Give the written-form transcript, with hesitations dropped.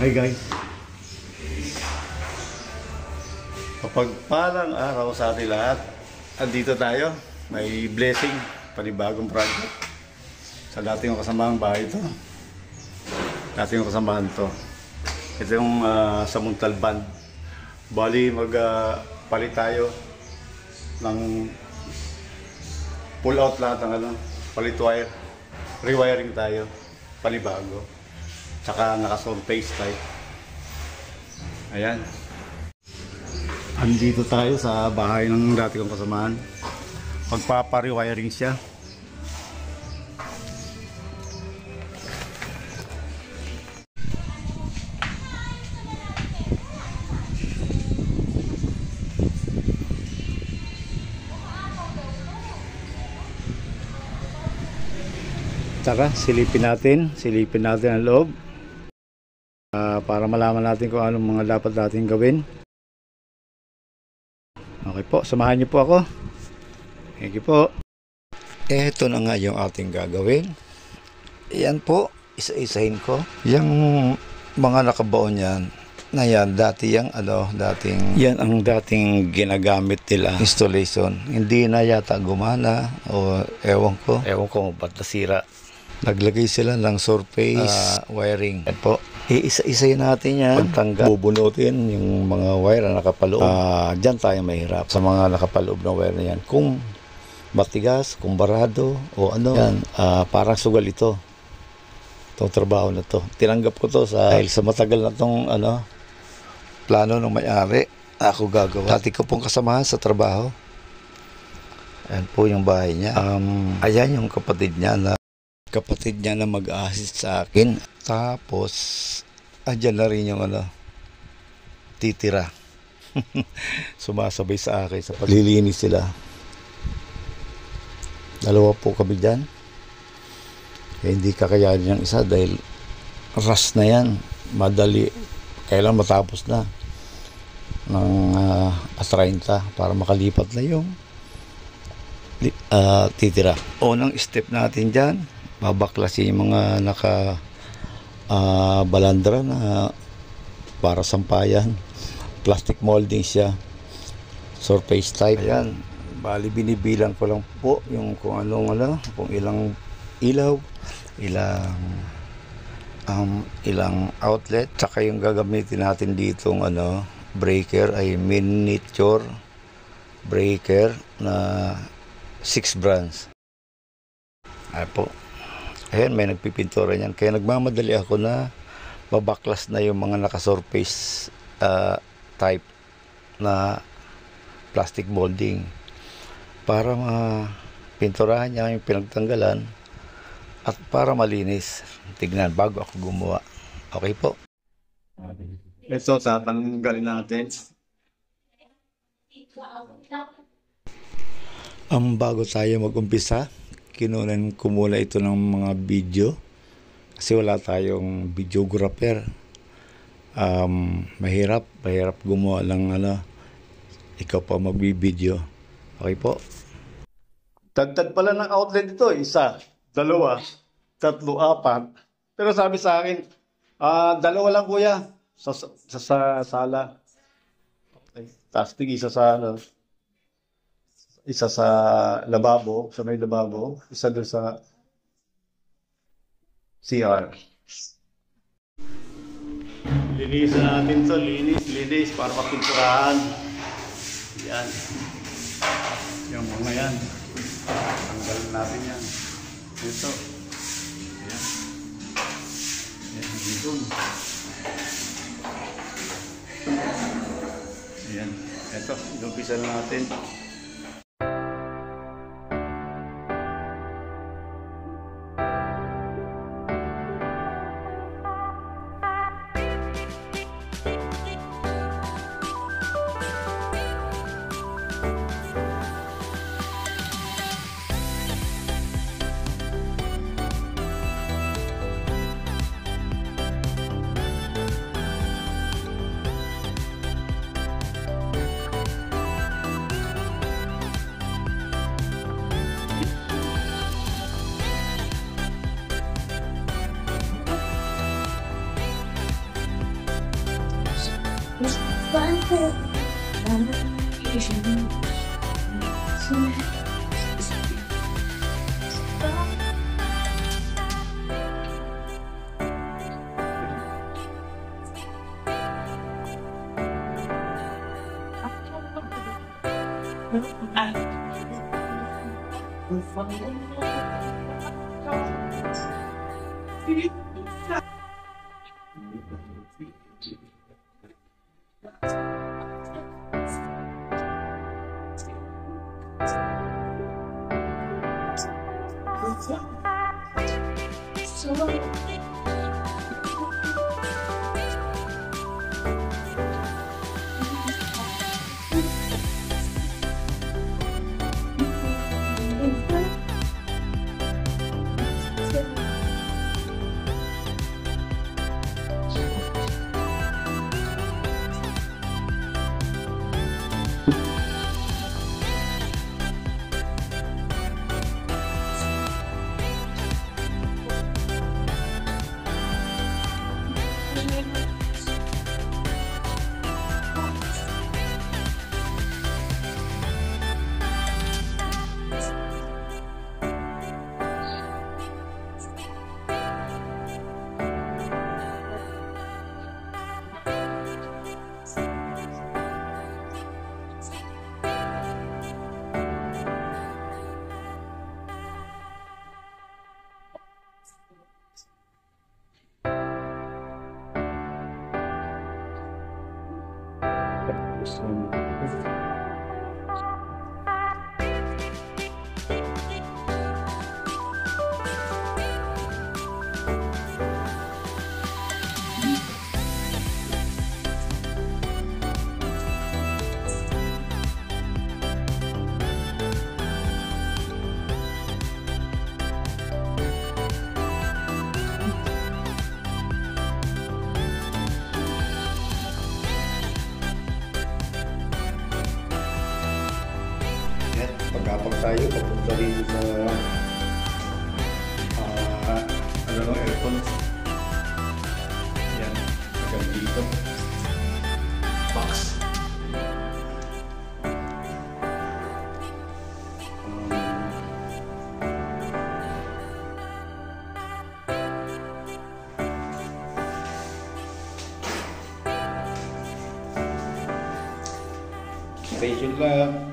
Hi guys. Kapagpalang araw sa ating lahat. Andito tayo. May blessing. Panibagong project. Sa dati yung kasamaang bahay ito. Dati yung kasamahan to. Ito yung sa Montalban. Bali palit tayo ng pull out lahat ng palit wire. Rewiring tayo. Panibago. Tsaka naka-sound face type. Ayan. Andito tayo sa bahay ng dati kong kasamahan. Magpapa-rewiring siya. Tara, silipin natin ang loob. Para malaman natin kung anong mga dapat natin gawin. Okay po, samahan niyo po ako. Thank you po. Ito na nga yung ating gagawin. Yan po, isa-isahin ko. Yung mga nakabaon yan, na yan, yan ang dating ginagamit nila installation. Hindi na yata gumana o ewan ko ba't nasira. Naglagay sila ng surface wiring. Yan po. Iisa-isayin natin yan. Pagtanggal, bubunutin yung mga wire na nakapaloob. Diyan tayo mahirap sa mga nakapaloob na wire na yan. Kung matigas, kung barado, o ano, yan, parang sugal ito. Itong trabaho na to. Tinanggap ko to dahil sa matagal na tong plano ng may-ari. Ako gagawa. Dati ko pong kasamahan sa trabaho. Ayan po yung bahay niya. Ayan yung kapatid niya na mag-assist sa akin. Tapos andyan na rin yung titira. Sumasabay sa akin sa paglilinis sila. Dalawa po kami dyan. Hindi kakayanin yung isa dahil rush na yan. Madali. Kailan matapos na ng 30 para makalipat na yung titira. Unang step natin dyan, babaklasin yung mga balandra na para sampayan. Plastic molding siya, surface type. Ayan, bali binibilang ko lang po yung kung ilang ilaw, ilang outlet, tsaka yung gagamitin natin ditong breaker ay miniature breaker na 6 branch. Ay po. Ayan, may nagpipintura niyan. Kaya nagmamadali ako na mabaklas na yung mga naka-surface type na plastic molding para mapinturahan niya yung pinagtanggalan at para malinis. Tignan bago ako gumawa. Okay po. Ito, tatanggalin natin. Bago tayo mag-umpisa, kinunan ko muna ito ng mga video kasi wala tayong videographer. Mahirap gumawa ng ikaw pa magbibideo. Okay po. Dagdag pala ng outlet ito, 1, 2, 3, 4. Pero sabi sa akin, 2 lang kuya sa sala. Okay. Tapos isa sa lababo, sa may lababo, isa doon sa CR. Linisan natin to, linis para mapinturahan. Yan. Yung mga yan. Tanggalin natin yan. Ito. Yan. Yan, dito. Yan. Ito, inumpisa na natin. Pagkapag tayo, papunta rin sa aircon. Yan, hanggang dito. Box. Stay tuned lang.